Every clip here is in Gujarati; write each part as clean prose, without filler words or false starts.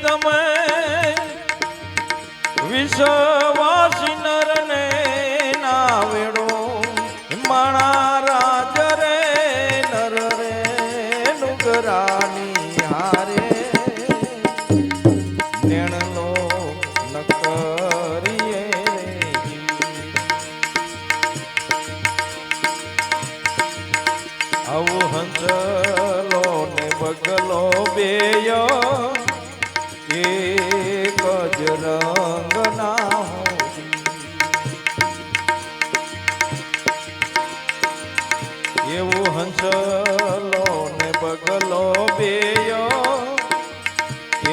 તમે વિશ્વાસી નરને ના વેડો માણા રાજ રે નર રે નુગરાની હારે નેણનો નકરીએ આવું હંસલો ને બગલો બેય એક જ રંગ ના એવું હંસલો ને બગલો બેય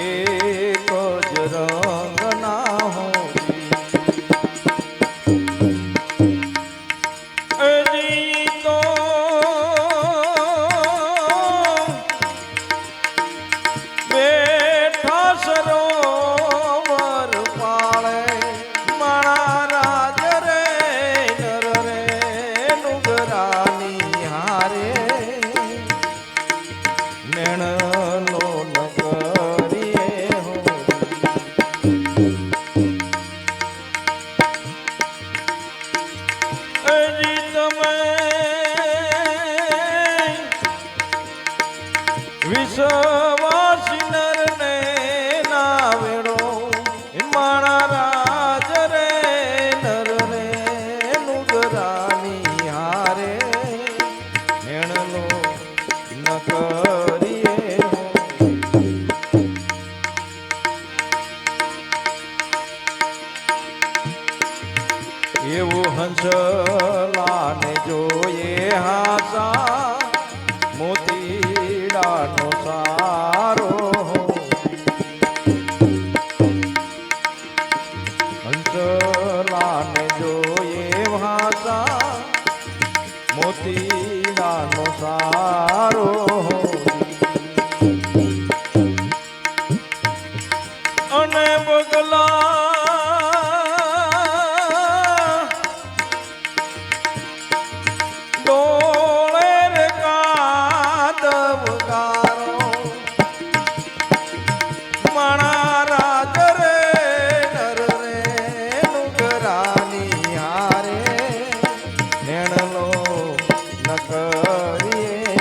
એક જ રંગ ના હજી તો બેઠા સરોવર પાળે માણા રાજ રે નર રે નુગરાની હારે નેણનો નગરીએ હજી તમે વિશ્વાસી નરને ના વેડો માણા રાજ રે નર રે નુગરાની હારે નેણનો ન કરીએ એવું હંસલાને જોઈએ હાસા મોતીડાનો સારો હંસલાને જોઈએ ભાષા મોતીડાનો સારો અને બગલા ડોળે રે કાદવ ગારો માણા રાજ રે નર રે નુગરાની હારે નેણનો ન કરીએ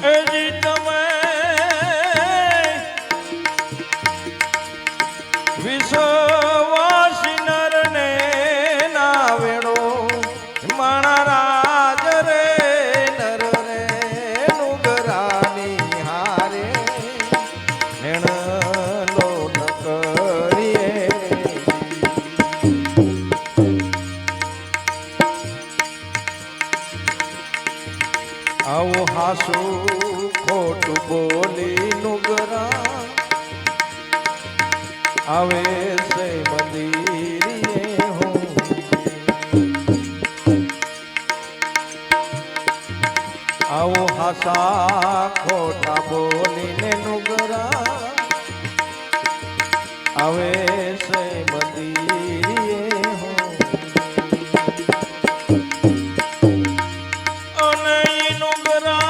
હજી તમે વિશ્વાસી નરને ના વેડો માણા રાજ રે નર રે નુગરાની હારે નેણનો ન કરીએ આવું હાસુ ખોટું બોલી નુગરા આવે છે મંદિરે હું આવું હાસા ખોટા બોલીને નુગરા આવે છે મંદિરે હું અને ઈ નુગરા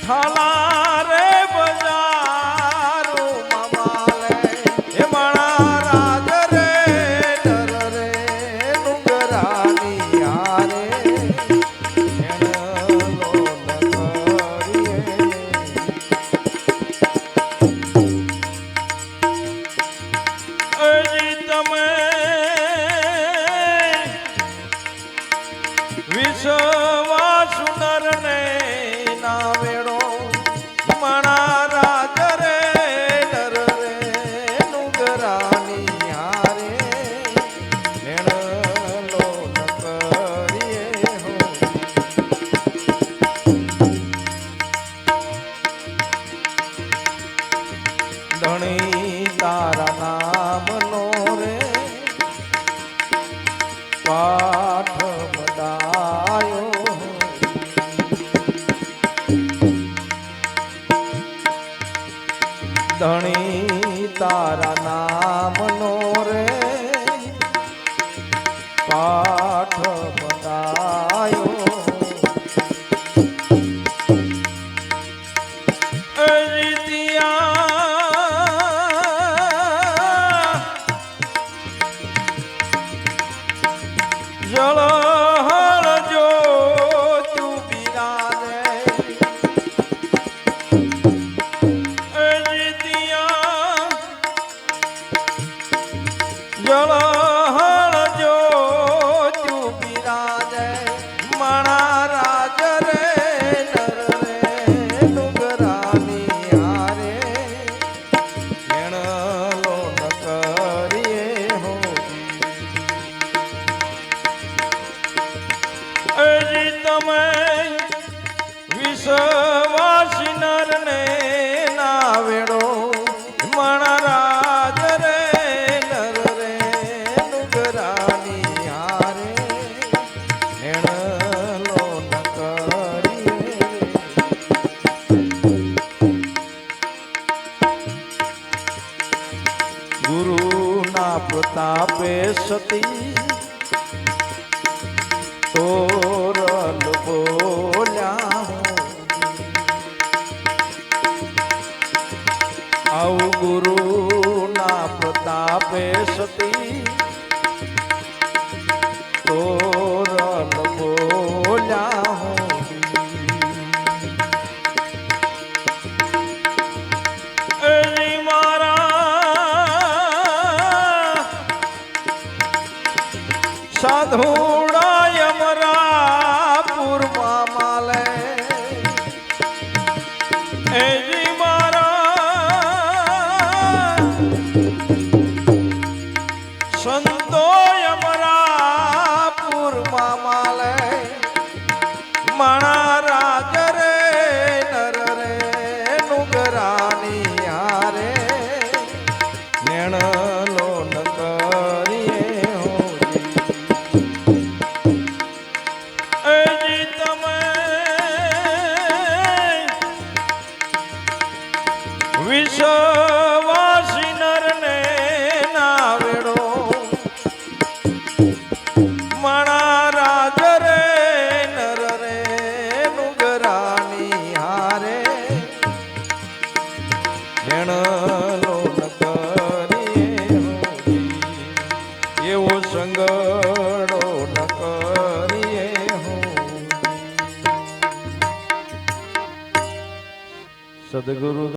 થાલા રે બજારો મામાલે હે માણા રાજ રે નર રે નુગરાની હારે નેણનો ન કરીએ હજી તમે વિશ્વાસુ નરને ના વેડો માણા રાજ રે નર રે નુગરાની હારે નેણનો ન કરીએ ધણી તારા નામનો રે પાઠ બધાયો ધણી તારા નામનો રે જળહળ જો તું બિરાજે એ જીતિયા જળહળ જો તું બિરાજે માણા રાજ રે નર રે ડુંગરાની હારે એણલો ન કરીએ હો હજી તમે વિશ્વાસી નરને ના વેડો મણા રાજ રે નર રે નુગરાની હારે એણલો ન કરીએ ગુરુના પ્રતાપે સતી તોરલ બોલ્યા આવું ગુરુના પ્રતાપે સતી તોરલ બોલ્યા એની મારા સાધુડા યમરા પૂરમાં માલે એજી મારા સંતો યમરા પૂરમાં માલે માણા રાજ રે નર રે નુગરાની હારે નેણલો ન કરીએ હજી તમે વિશ્વાસી નરને ના વેડો મણા રાજ રે નર રે નુગરાની હારે એણલો